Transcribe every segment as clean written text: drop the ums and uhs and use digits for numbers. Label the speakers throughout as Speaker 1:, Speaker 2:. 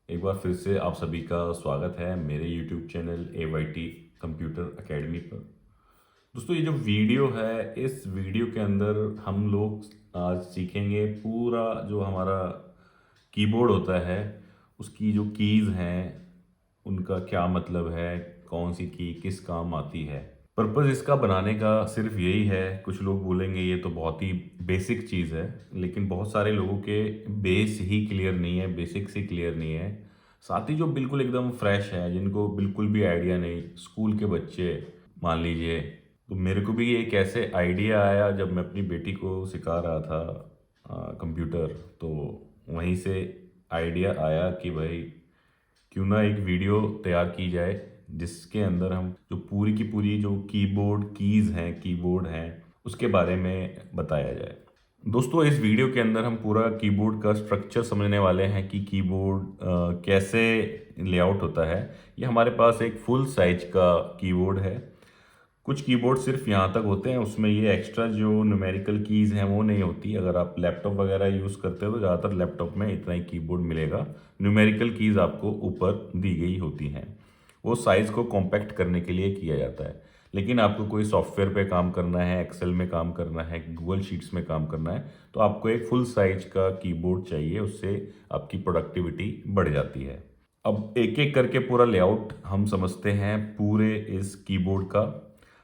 Speaker 1: एक बार फिर से आप सभी का स्वागत है मेरे YouTube channel AYT computer academy पर। दोस्तों, ये जो वीडियो है, इस वीडियो के अंदर हम लोग आज सीखेंगे पूरा जो हमारा कीबोर्ड होता है, उसकी जो कीज़ हैं, उनका क्या मतलब है, कौन सी की किस काम आती है। पर्पज़ इसका बनाने का सिर्फ यही है। कुछ लोग बोलेंगे ये तो बहुत ही बेसिक चीज़ है, लेकिन बहुत सारे लोगों के बेस ही क्लियर नहीं है, बेसिक्स ही क्लियर नहीं है। साथ ही जो बिल्कुल एकदम फ्रेश है, जिनको बिल्कुल भी आइडिया नहीं, स्कूल के बच्चे मान लीजिए। तो मेरे को भी एक ऐसे आइडिया आया जब मैं अपनी बेटी को सिखा रहा था कंप्यूटर। तो वहीं से आइडिया आया कि भाई क्यों ना एक वीडियो तैयार की जाए जिसके अंदर हम जो पूरी की पूरी जो कीबोर्ड कीज़ हैं, कीबोर्ड हैं, उसके बारे में बताया जाए। दोस्तों, इस वीडियो के अंदर हम पूरा कीबोर्ड का स्ट्रक्चर समझने वाले हैं कि कीबोर्ड कैसे लेआउट होता है। ये हमारे पास एक फुल साइज का कीबोर्ड है। कुछ कीबोर्ड सिर्फ यहाँ तक होते हैं, उसमें ये एक्स्ट्रा जो न्यूमेरिकल कीज़ हैं वो नहीं होती। अगर आप लैपटॉप वगैरह यूज़ करते हो तो ज़्यादातर लैपटॉप में इतना ही कीबोर्ड मिलेगा। न्यूमेरिकल कीज़ आपको ऊपर दी गई होती हैं। वो साइज़ को कॉम्पैक्ट करने के लिए किया जाता है। लेकिन आपको कोई सॉफ्टवेयर पे काम करना है, एक्सेल में काम करना है, गूगल शीट्स में काम करना है, तो आपको एक फुल साइज का कीबोर्ड चाहिए। उससे आपकी प्रोडक्टिविटी बढ़ जाती है। अब एक एक करके पूरा लेआउट हम समझते हैं पूरे इस कीबोर्ड का।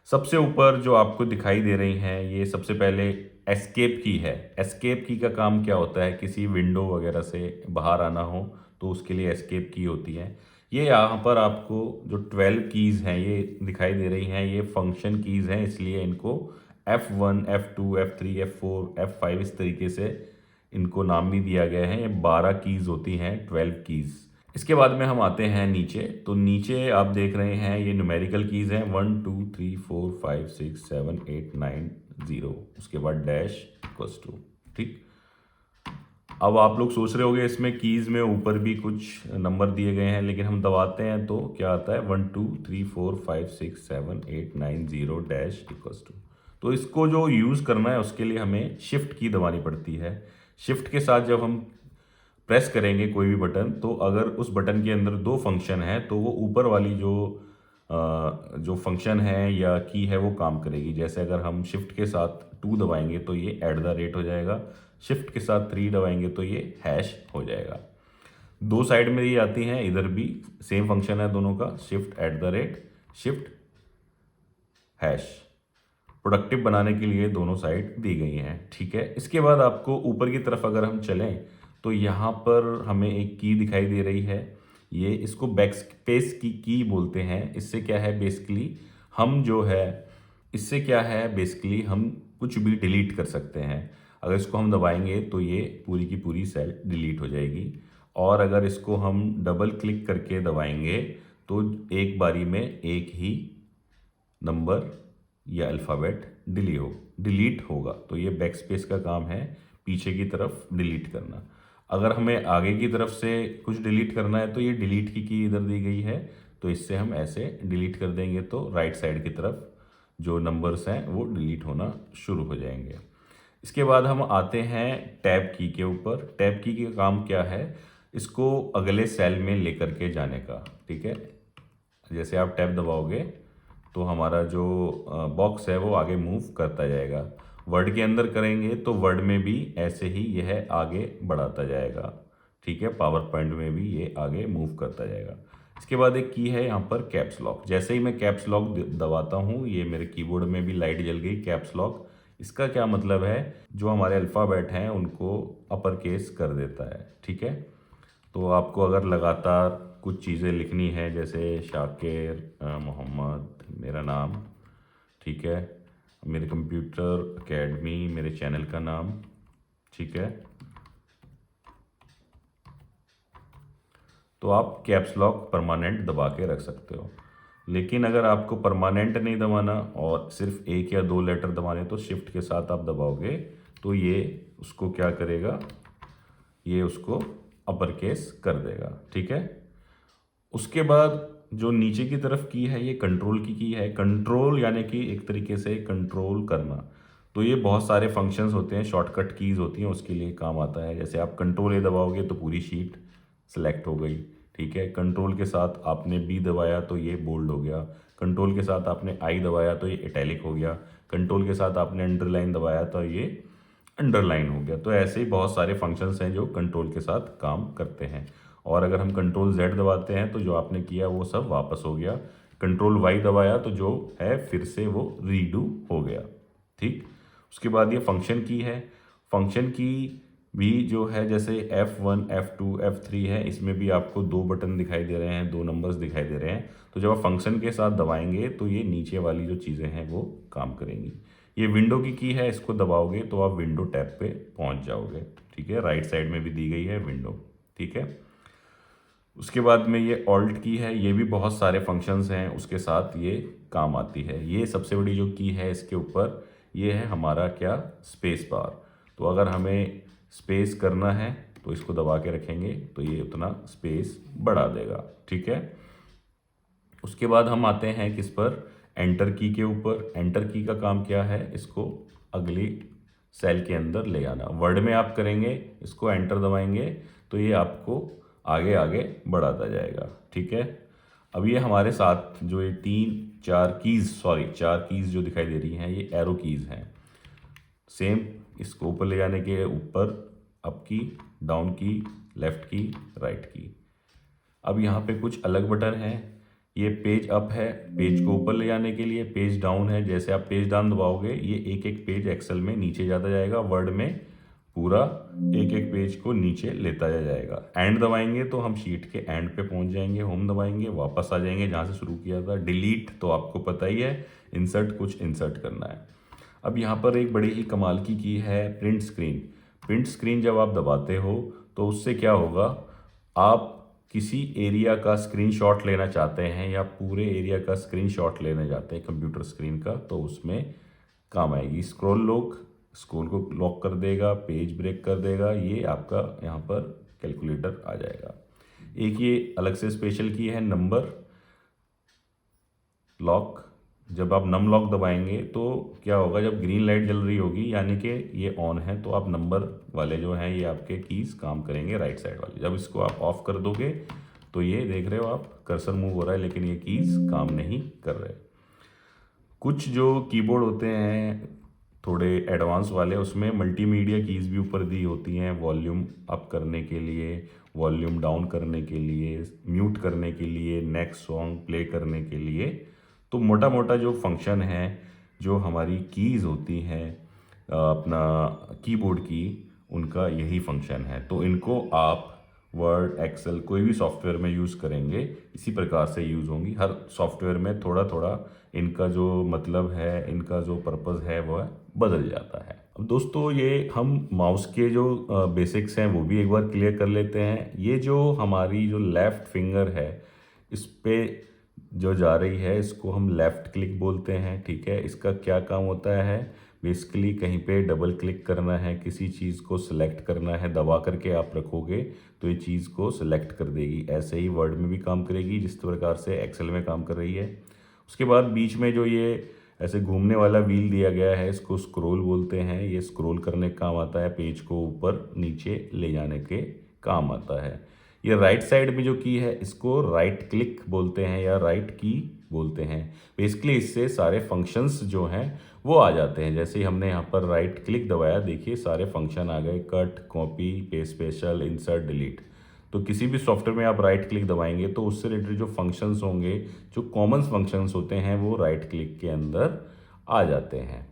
Speaker 1: सबसे ऊपर जो आपको दिखाई दे रही हैं, ये सबसे पहले एस्केप की है। एस्केप की का काम क्या होता है? किसी विंडो वगैरह से बाहर आना हो तो उसके लिए एस्केप की होती है। ये यहाँ पर आपको जो 12 कीज़ हैं ये दिखाई दे रही हैं, ये फंक्शन कीज़ हैं, इसलिए इनको F1 F2 F3 F4 F5 इस तरीके से इनको नाम भी दिया गया है। ये 12 कीज़ होती हैं, 12 कीज़। इसके बाद में हम आते हैं नीचे। तो नीचे आप देख रहे हैं ये न्यूमेरिकल कीज़ हैं, 1 2 3 4 5 6 7 8 9 0, उसके बाद डैश इक्वल्स टू। ठीक। अब आप लोग सोच रहे होंगे इसमें कीज़ में ऊपर भी कुछ नंबर दिए गए हैं, लेकिन हम दबाते हैं तो क्या आता है? 1 2 3 4 5 6 7 8 9 0 डैश इक्वल्स टू। तो इसको जो यूज़ करना है उसके लिए हमें शिफ्ट की दबानी पड़ती है। शिफ्ट के साथ जब हम प्रेस करेंगे कोई भी बटन, तो अगर उस बटन के अंदर दो फंक्शन है तो वो ऊपर वाली जो फंक्शन है या की है वो काम करेगी। जैसे अगर हम शिफ्ट के साथ 2 दबाएंगे तो ये @ हो जाएगा, शिफ्ट के साथ 3 दबाएंगे तो ये हैश हो जाएगा। दो साइड में ये आती हैं, इधर भी सेम फंक्शन है दोनों का, शिफ्ट शिफ्ट हैश। प्रोडक्टिव बनाने के लिए दोनों साइड दी गई हैं। ठीक है। इसके बाद आपको ऊपर की तरफ अगर हम चलें तो यहाँ पर हमें एक की दिखाई दे रही है। ये इसको बैक स्पेस की बोलते हैं। इससे क्या है बेसिकली, हम जो है इससे क्या है बेसिकली हम कुछ भी डिलीट कर सकते हैं। अगर इसको हम दबाएंगे तो ये पूरी की पूरी सेल डिलीट हो जाएगी, और अगर इसको हम डबल क्लिक करके दबाएंगे तो एक बारी में एक ही नंबर या अल्फ़ाबेट डिलीट होगा। तो ये बैक स्पेस का काम है, पीछे की तरफ डिलीट करना। अगर हमें आगे की तरफ से कुछ डिलीट करना है तो ये डिलीट की इधर दी गई है, तो इससे हम ऐसे डिलीट कर देंगे तो राइट साइड की तरफ जो नंबर्स हैं वो डिलीट होना शुरू हो जाएंगे। इसके बाद हम आते हैं टैब की के ऊपर। टैब की का काम क्या है? इसको अगले सेल में लेकर के जाने का। ठीक है। जैसे आप टैब दबाओगे तो हमारा जो बॉक्स है वो आगे मूव करता जाएगा। वर्ड के अंदर करेंगे तो वर्ड में भी ऐसे ही यह आगे बढ़ाता जाएगा। ठीक है। पावर पॉइंट में भी ये आगे मूव करता जाएगा। इसके बाद एक की है यहाँ पर कैप्स लॉक। जैसे ही मैं कैप्स लॉक दबाता हूँ, ये मेरे कीबोर्ड में भी लाइट जल गई, कैप्स लॉक। इसका क्या मतलब है? जो हमारे अल्फ़ाबेट हैं उनको अपर केस कर देता है। ठीक है। तो आपको अगर लगातार कुछ चीज़ें लिखनी है, जैसे शाकिर मोहम्मद मेरा नाम, ठीक है, मेरे कंप्यूटर एकेडमी मेरे चैनल का नाम, ठीक है, तो आप कैप्स लॉक परमानेंट दबा के रख सकते हो। लेकिन अगर आपको परमानेंट नहीं दबाना और सिर्फ एक या दो लेटर दबाने, तो शिफ्ट के साथ आप दबाओगे तो ये उसको क्या करेगा? ये उसको अपर केस कर देगा। ठीक है। उसके बाद जो नीचे की तरफ की है ये कंट्रोल की है। कंट्रोल यानी कि एक तरीके से कंट्रोल करना। तो ये बहुत सारे फंक्शंस होते हैं, शॉर्टकट कीज़ होती हैं, उसके लिए काम आता है। जैसे आप कंट्रोल ए दबाओगे तो पूरी शीट सेलेक्ट हो गई, ठीक है। कंट्रोल के साथ आपने बी दबाया तो ये बोल्ड हो गया, कंट्रोल के साथ आपने आई दबाया तो ये इटैलिक हो गया, कंट्रोल के साथ आपने अंडरलाइन दबाया तो ये अंडरलाइन हो गया। तो ऐसे ही बहुत सारे फंक्शंस हैं जो कंट्रोल के साथ काम करते हैं। और अगर हम कंट्रोल Z दबाते हैं तो जो आपने किया वो सब वापस हो गया, कंट्रोल Y दबाया तो जो है फिर से वो रीडू हो गया, ठीक। उसके बाद ये फंक्शन की है, फंक्शन की भी जो है जैसे F1 F2 F3 है, इसमें भी आपको 2 बटन दिखाई दे रहे हैं, 2 नंबर्स दिखाई दे रहे हैं। तो जब आप फंक्शन के साथ दबाएंगे तो ये नीचे वाली जो चीज़ें हैं वो काम करेंगी। ये विंडो की है, इसको दबाओगे तो आप विंडो टैब पे पहुंच जाओगे, ठीक है। राइट साइड में भी दी गई है विंडो, ठीक है। उसके बाद में ये ऑल्ट की है, ये भी बहुत सारे फंक्शंस हैं उसके साथ ये काम आती है। ये सबसे बड़ी जो की है इसके ऊपर ये है हमारा क्या, स्पेस बार। तो अगर हमें स्पेस करना है तो इसको दबा के रखेंगे तो ये उतना स्पेस बढ़ा देगा, ठीक है। उसके बाद हम आते हैं किस पर, एंटर की के ऊपर। एंटर की का काम क्या है, इसको अगली सेल के अंदर ले आना। वर्ड में आप करेंगे, इसको एंटर दबाएंगे तो ये आपको आगे आगे बढ़ाता जाएगा, ठीक है। अब ये हमारे साथ जो ये 4 कीज़ जो दिखाई दे रही हैं ये एरो कीज़ हैं। सेम इसको ऊपर ले जाने के ऊपर अप की, डाउन की, लेफ्ट की, राइट की। अब यहाँ पे कुछ अलग बटन हैं, ये पेज अप है पेज को ऊपर ले जाने के लिए, पेज डाउन है, जैसे आप पेज डाउन दबाओगे ये एक एक पेज एक्सेल में नीचे जाता जाएगा, वर्ड में पूरा एक एक पेज को नीचे लेता जाएगा। एंड दबाएंगे तो हम शीट के एंड पे पहुंच जाएंगे, होम दबाएंगे वापस आ जाएंगे जहाँ से शुरू किया था। डिलीट तो आपको पता ही है, इंसर्ट कुछ इंसर्ट करना है। अब यहाँ पर एक बड़ी ही कमाल की है प्रिंट स्क्रीन। प्रिंट स्क्रीन जब आप दबाते हो तो उससे क्या होगा, आप किसी एरिया का स्क्रीनशॉट लेना चाहते हैं या पूरे एरिया का स्क्रीनशॉट लेना चाहते हैं कंप्यूटर स्क्रीन का, तो उसमें काम आएगी। स्क्रोल को लॉक कर देगा, पेज ब्रेक कर देगा, ये आपका यहाँ पर कैलकुलेटर आ जाएगा। एक ये अलग से स्पेशल की है नंबर लॉक। जब आप नम लॉक दबाएंगे तो क्या होगा, जब ग्रीन लाइट जल रही होगी यानी कि ये ऑन है तो आप नंबर वाले जो हैं ये आपके कीज़ काम करेंगे, राइट साइड वाले। जब इसको आप ऑफ कर दोगे तो ये देख रहे हो आप कर्सर मूव हो रहा है लेकिन ये कीज़ काम नहीं कर रहे। कुछ जो कीबोर्ड होते हैं थोड़े एडवांस वाले, उसमें मल्टीमीडिया कीज़ भी ऊपर दी होती हैं, वॉल्यूम अप करने के लिए, वॉल्यूम डाउन करने के लिए, म्यूट करने के लिए, नेक्स्ट सॉन्ग प्ले करने के लिए। तो मोटा मोटा जो फंक्शन है, जो हमारी कीज़ होती हैं अपना कीबोर्ड की, उनका यही फंक्शन है। तो इनको आप वर्ड, एक्सेल कोई भी सॉफ्टवेयर में यूज़ करेंगे इसी प्रकार से यूज़ होंगी। हर सॉफ्टवेयर में थोड़ा थोड़ा इनका जो मतलब है, इनका जो पर्पज़ है वह बदल जाता है। अब दोस्तों ये हम माउस के जो बेसिक्स हैं वो भी एक बार क्लियर कर लेते हैं। ये जो हमारी जो लेफ़्ट फिंगर है इस पर जो जा रही है इसको हम लेफ़्ट क्लिक बोलते हैं, ठीक है। इसका क्या काम होता है, बेसिकली कहीं पे डबल क्लिक करना है, किसी चीज़ को सिलेक्ट करना है, दबा करके आप रखोगे तो ये चीज़ को सिलेक्ट कर देगी। ऐसे ही वर्ड में भी काम करेगी जिस प्रकार से एक्सेल में काम कर रही है। उसके बाद बीच में जो ये ऐसे घूमने वाला व्हील दिया गया है इसको स्क्रॉल बोलते हैं। ये स्क्रॉल करने का काम आता है, पेज को ऊपर नीचे ले जाने के काम आता है। ये राइट साइड में जो की है इसको राइट क्लिक बोलते हैं या राइट की बोलते हैं। बेसिकली इससे सारे फंक्शंस जो हैं वो आ जाते हैं। जैसे ही हमने यहाँ पर राइट क्लिक दबाया, देखिए सारे फंक्शन आ गए, cut, copy, paste, special, insert, delete. तो किसी भी सॉफ्टवेयर में आप राइट क्लिक दबाएंगे तो उससे रिलेटेड जो फंक्शंस होंगे, जो कॉमन फंक्शंस होते हैं, वो राइट क्लिक के अंदर आ जाते हैं।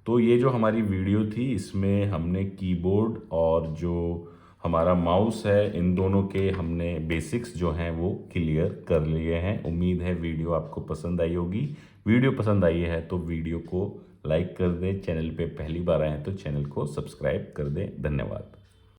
Speaker 1: तो ये जो हमारी वीडियो थी इसमें हमने कीबोर्ड और जो हमारा माउस है इन दोनों के हमने बेसिक्स जो हैं वो क्लियर कर लिए हैं। उम्मीद है वीडियो आपको पसंद आई होगी। वीडियो पसंद आई है तो वीडियो को लाइक कर दें, चैनल पे पहली बार आए हैं तो चैनल को सब्सक्राइब कर दें। धन्यवाद।